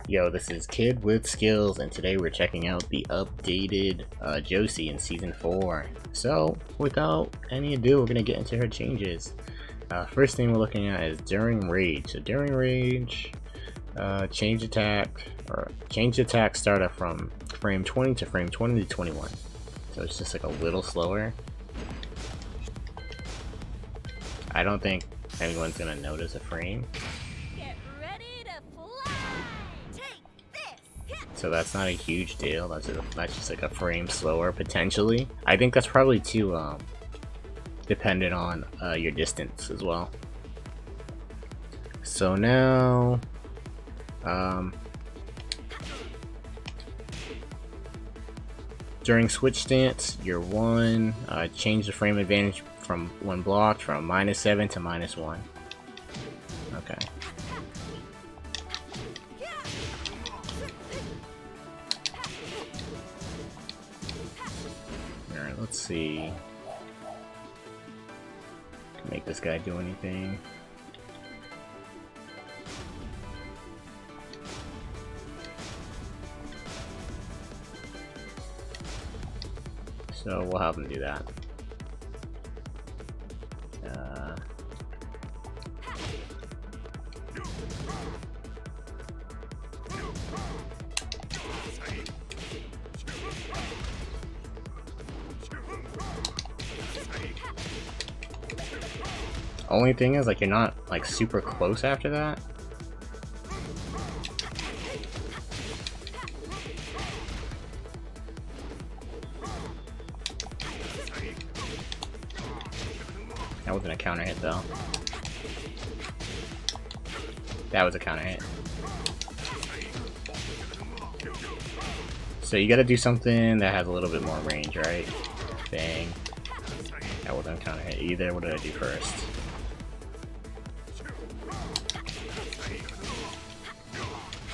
Yo, this is Kid with Skills, and today we're checking out the updated Josie in Season 4. So, without any ado, we're going to get into her changes. First thing we're looking at is During Rage. So during Rage, change attack startup from frame 20 to frame 20 to 21. So it's just like a little slower. I don't think anyone's going to notice a frame. So that's not a huge deal. That's just like a frame slower potentially. I think that's probably too dependent on your distance as well. So now during switch stance, your one change the frame advantage from when blocked from -7 to -1. Okay. Alright, let's see. Can make this guy do anything. So we'll have him do that. Only thing is, like, you're not like super close after that. That wasn't a counter hit though. That was a counter hit. So you gotta do something that has a little bit more range, right? Bang. That wasn't a counter hit either. What did I do first?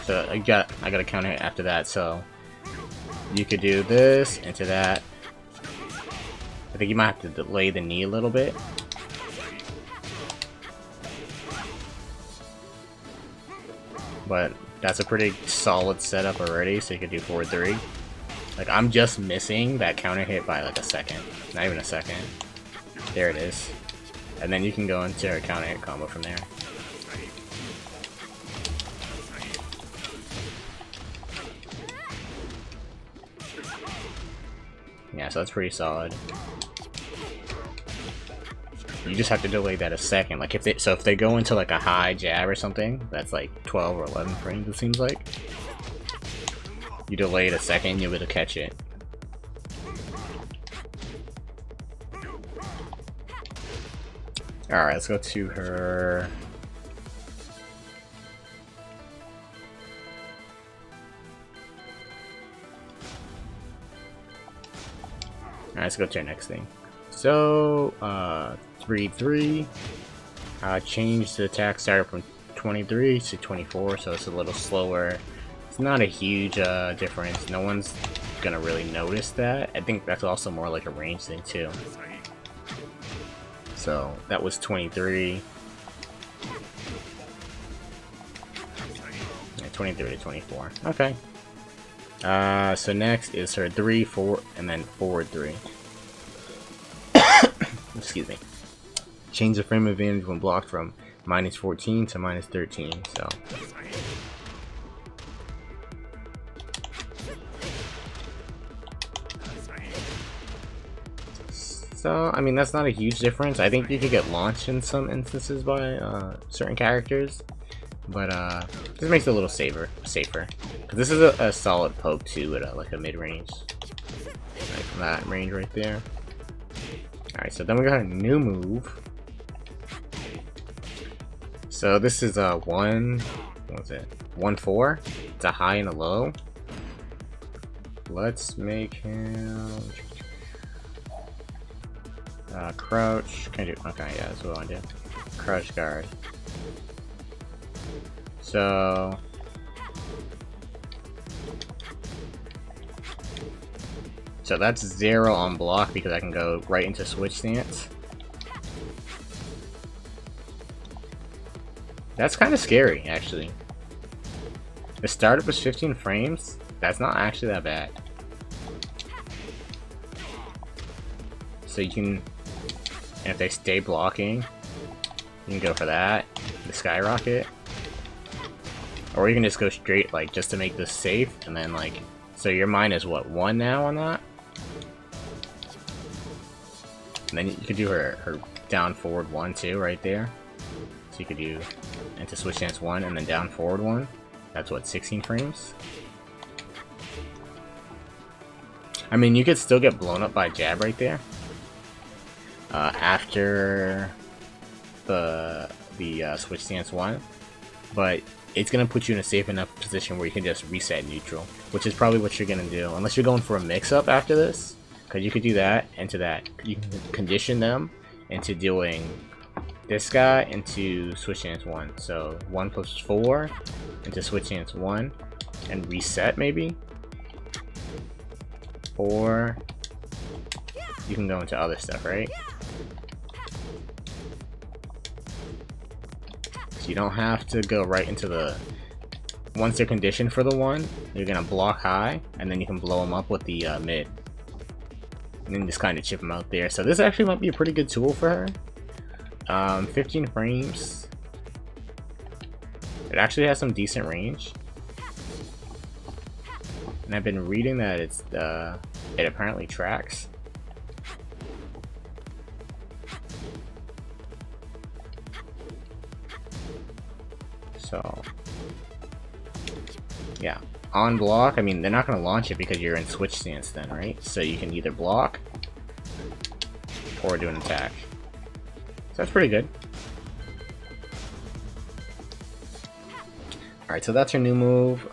So I got a counter hit after that, so you could do this into that. I think you might have to delay the knee a little bit. But that's a pretty solid setup already, so you could do forward 3. Like, I'm just missing that counter hit by like a second. Not even a second. There it is. And then you can go into a counter hit combo from there. Yeah, so that's pretty solid. You just have to delay that a second. Like if they go into like a high jab or something, that's like 12 or 11 frames it seems like. You delay it a second, you'll be able to catch it. Alright, let's go to her. Alright, let's go to our next thing. So, 3-3. Change the attack starter from 23 to 24, so it's a little slower. It's not a huge difference. No one's gonna really notice that. I think that's also more like a range thing too. So that was 23. 23 to 24. Okay. So next is her 3-4 and then forward 3. Excuse me. Change the frame advantage when blocked from -14 to -13. So I mean, that's not a huge difference. I think you could get launched in some instances by certain characters, but this makes it a little safer. Because this is a solid poke too at like a mid range, like that range right there. All right, so then we got a new move. So this is a 1-4. It's a high and a low. Let's make him crouch. Can I do? Okay, yeah, that's what I want to do. Crouch guard. So that's 0 on block because I can go right into switch stance. That's kind of scary, actually. The startup is 15 frames. That's not actually that bad. So you can, if they stay blocking, you can go for that, the skyrocket. Or you can just go straight, like, just to make this safe, and then, like, so your mine is what, 1 now on that? And then you could do her down forward 1 too, right there. So you could do into switch stance 1 and then down forward 1. That's what, 16 frames? I mean, you could still get blown up by jab right there. After the switch stance 1. But it's going to put you in a safe enough position where you can just reset neutral. Which is probably what you're going to do. Unless you're going for a mix-up after this. Because you could do that into that. You can condition them into doing this guy into switch stance 1. So 1 plus 4 into switch stance 1. And reset maybe. Or you can go into other stuff, right? So you don't have to go right into the... Once they're conditioned for the 1, you're going to block high, and then you can blow them up with the mid. And then just kind of chip them out there. So this actually might be a pretty good tool for her. 15 frames. It actually has some decent range. And I've been reading that it's it apparently tracks. So yeah, on block, I mean, they're not going to launch it because you're in switch stance then, right? So you can either block or do an attack. So that's pretty good. Alright, so that's her new move.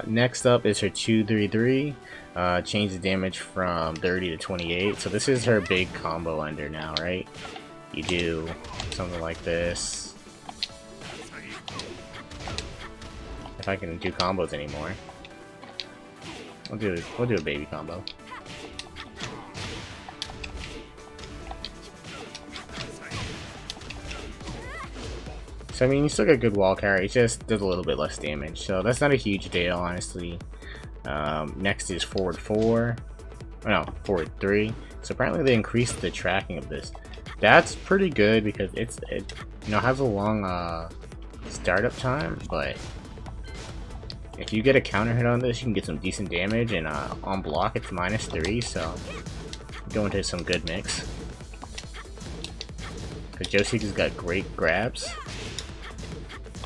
Next up is her 2-3-3. Change the damage from 30 to 28. So this is her big combo ender now, right? You do something like this. If I can do combos anymore. We'll do a baby combo. So I mean, you still get good wall carry, it just does a little bit less damage, so that's not a huge deal, honestly. Next is forward 4, oh, no, forward 3. So apparently they increased the tracking of this. That's pretty good because it you know, has a long startup time, but if you get a counter hit on this, you can get some decent damage, and on block it's -3, so go into some good mix. Because Josie's got great grabs.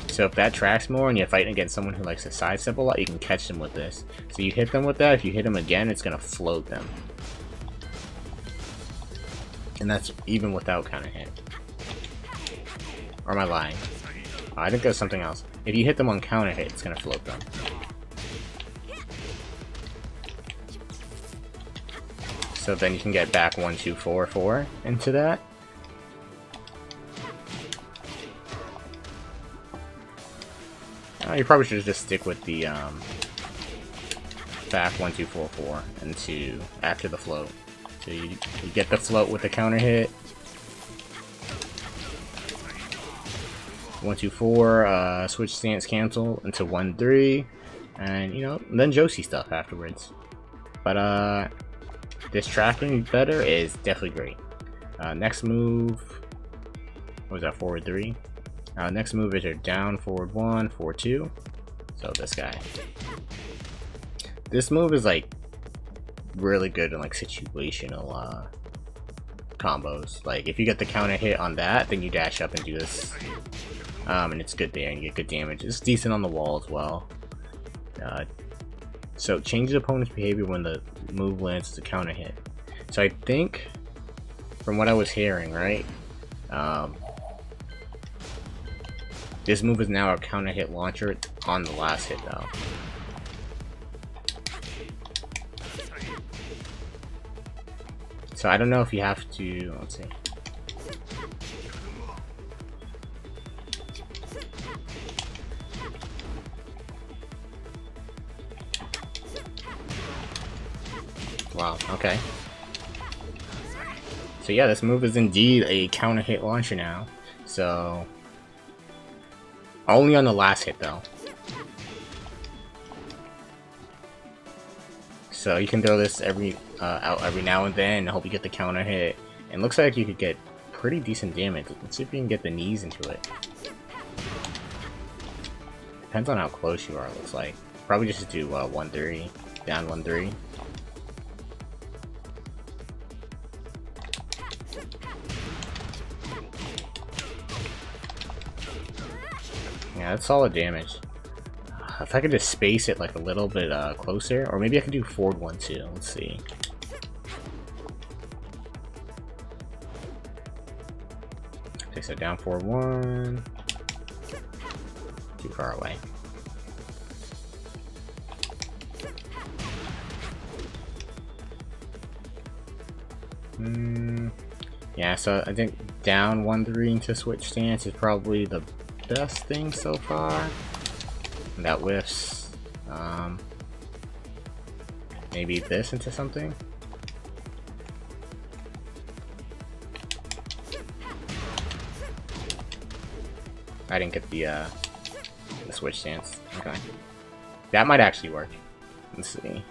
So if that tracks more and you're fighting against someone who likes to sidestep a lot, you can catch them with this. So you hit them with that, if you hit them again, it's going to float them. And that's even without counter hit. Or am I lying? Oh, I think there's something else. If you hit them on counter hit, it's going to float them. So then you can get back 1, 2, 4, 4 into that. You probably should just stick with the back 1, 2, 4, 4 into after the float. So you get the float with the counter hit. 1, 2, 4, switch stance cancel into 1, 3, and you know, then Josie stuff afterwards. But this tracking better is definitely great. Next move, what was that, forward 3? Next move is your down forward 1, forward 2. So this guy. This move is like really good in like situational combos. Like if you get the counter hit on that, then you dash up and do this. And it's good there and you get good damage. It's decent on the wall as well. So change the opponent's behavior when the move lands as a counter hit. So I think, from what I was hearing, right? This move is now a counter hit launcher on the last hit though. So I don't know if you have to, let's see. Wow, okay. So yeah, this move is indeed a counter hit launcher now. So only on the last hit though. So you can throw this out every now and then and hope you get the counter hit. And looks like you could get pretty decent damage. Let's see if you can get the knees into it. Depends on how close you are, it looks like. Probably just do 1-3, down 1-3. Yeah, that's solid damage. If I could just space it like a little bit closer, or maybe I could do forward 1-2. Let's see. Okay, so down forward 1. Too far away. Yeah, so I think down 1-3 into switch stance is probably the best thing so far. And that whiffs. Maybe this into something. I didn't get the switch stance. Okay, that might actually work. Let's see.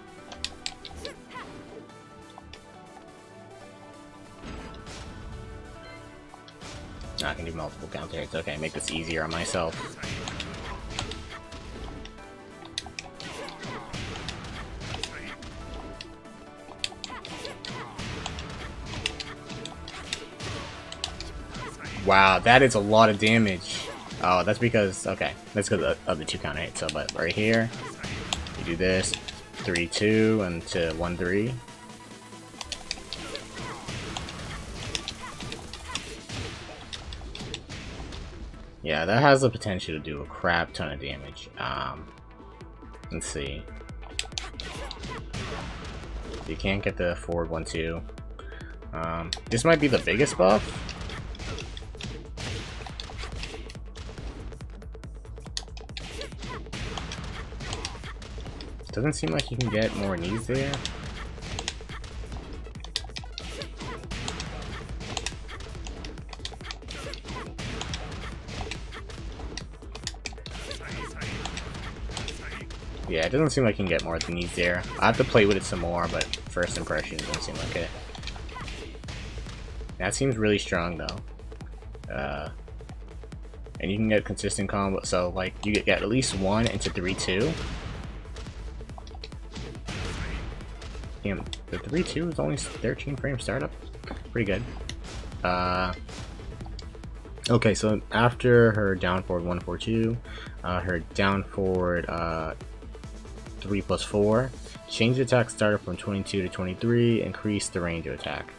I can do multiple counter hits. Okay, make this easier on myself. Wow, that is a lot of damage. Oh, that's because, okay, that's because of the 2 counter hits. So, but right here, you do this, 3-2 into 1-3. Yeah, that has the potential to do a crap ton of damage. Let's see. You can't get the forward 1-2. This might be the biggest buff. Doesn't seem like you can get more knees there. Yeah, it doesn't seem like you can get more than knees there. I have to play with it some more, but first impressions don't seem like it. That seems really strong though. And you can get consistent combo, so like you get at least 1 into 3-2. Damn, the 3-2 is only 13 frame startup. Pretty good. Okay, so after her down forward 1-4-2, her down forward 3+4, change the attack starter from 22 to 23, increase the range of attack.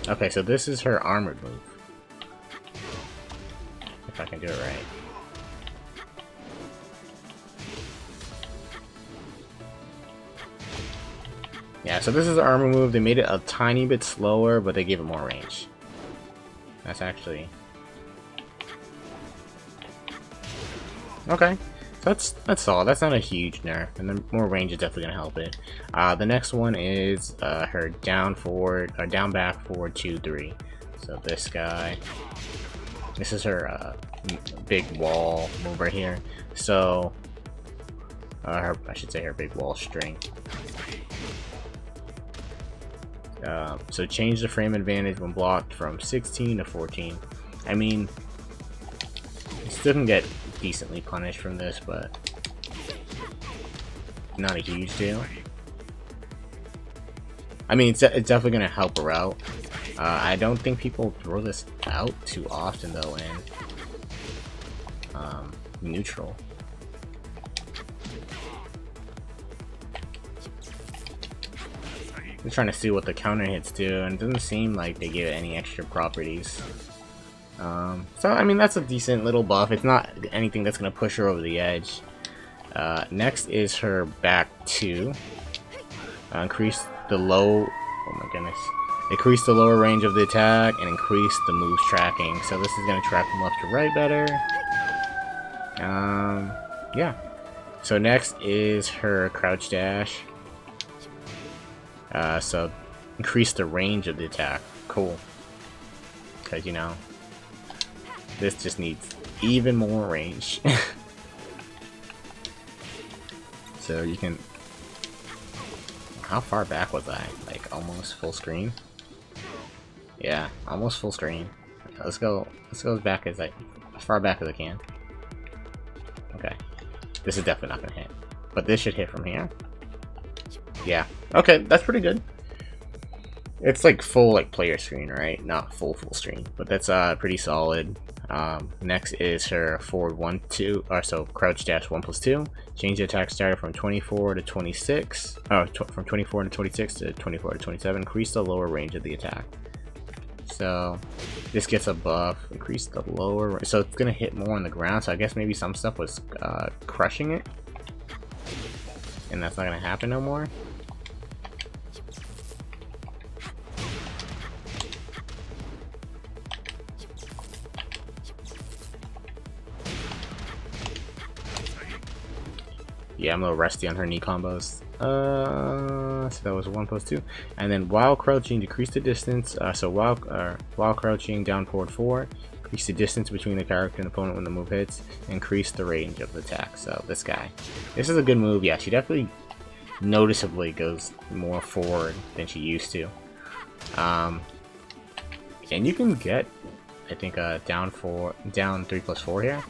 Okay, so this is her armored move. If I can do it right. Yeah, so this is the armor move. They made it a tiny bit slower, but they gave it more range. That's actually... okay. That's all. That's not a huge nerf, and the more range is definitely gonna help it. The next one is her down forward, or down back forward 2-3. So this guy, this is her big wall move right here. So I should say her big wall string. So change the frame advantage when blocked from 16 to 14. I mean, you still can get decently punished from this, but not a huge deal. I mean, it's definitely going to help her out. I don't think people throw this out too often, though, in neutral. I'm trying to see what the counter hits do, and it doesn't seem like they give it any extra properties. So, I mean, that's a decent little buff. It's not anything that's going to push her over the edge. Next is her back 2. Increase the low... oh my goodness. Increase the lower range of the attack, and increase the move's tracking. So this is going to track from left to right better. Yeah. So next is her crouch dash. So increase the range of the attack. Cool. Because, you know, this just needs even more range. So you can How far back was I? Like almost full screen? Yeah, almost full screen. Let's go as back as as far back as I can. Okay. This is definitely not gonna hit. But this should hit from here. Yeah. Okay, that's pretty good. It's like full like player screen, right? Not full screen. But that's pretty solid. Next is her forward 1-2, or so crouch dash 1+2. Change the attack starter from 24 to 26. From 24 to 26 to 24 to 27. Increase the lower range of the attack. So this gets a buff. Increase the lower, so it's gonna hit more on the ground. So I guess maybe some stuff was crushing it, and that's not gonna happen no more. Yeah, I'm a little rusty on her knee combos. So that was 1+2, and then while crouching, decrease the distance. So while crouching, down forward 4, increase the distance between the character and opponent when the move hits. Increase the range of the attack. So this is a good move. Yeah, she definitely noticeably goes more forward than she used to. And you can get, I think, down 3+4 here.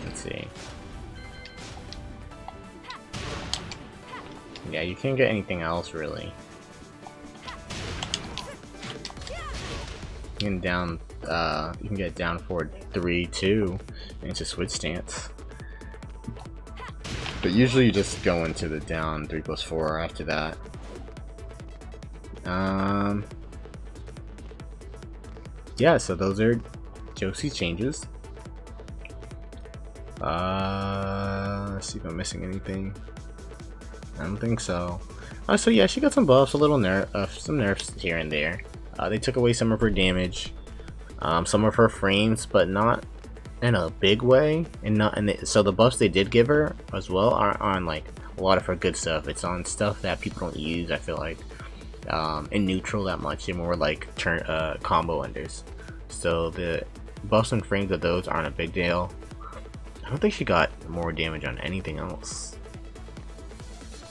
Let's see. Yeah, you can't get anything else really. You can get down forward 3-2 into switch stance. But usually you just go into the down 3+4 after that. Yeah, so those are Josie's changes. Let's see if I'm missing anything. I don't think so. So yeah, she got some buffs, some nerfs here and there. They took away some of her damage, some of her frames, but not in a big way. So the buffs they did give her as well aren't on like a lot of her good stuff. It's on stuff that people don't use, I feel like, in neutral that much. They're more like combo enders. So the buffs and frames of those aren't a big deal. I don't think she got more damage on anything else.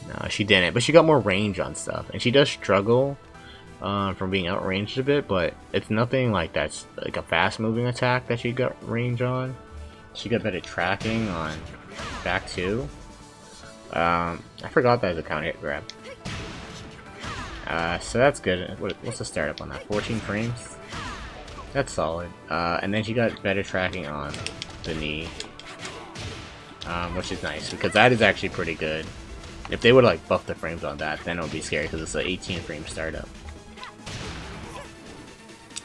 No, she didn't, but she got more range on stuff, and she does struggle from being outranged a bit, but it's nothing like that's like a fast moving attack that she got range on. She got better tracking on back 2. I forgot that as a counter hit grab. So that's good. What's the startup on that? 14 frames? That's solid. And then she got better tracking on the knee. Which is nice, because that is actually pretty good. If they would like buff the frames on that, then it would be scary, because it's an 18 frame startup.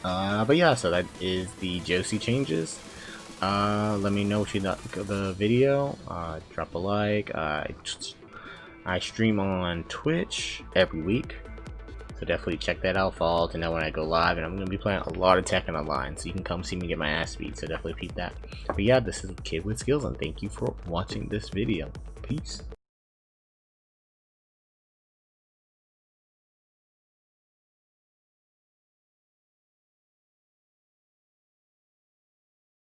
But yeah, so that is the Josie changes. Let me know what you thought of the video. Drop a like. I stream on Twitch every week, so definitely check that out. Follow to know when I go live, and I'm going to be playing a lot of Tekken online, so you can come see me get my ass beat, so definitely peep that. But yeah, this is Kid with Skills, and thank you for watching this video. Peace.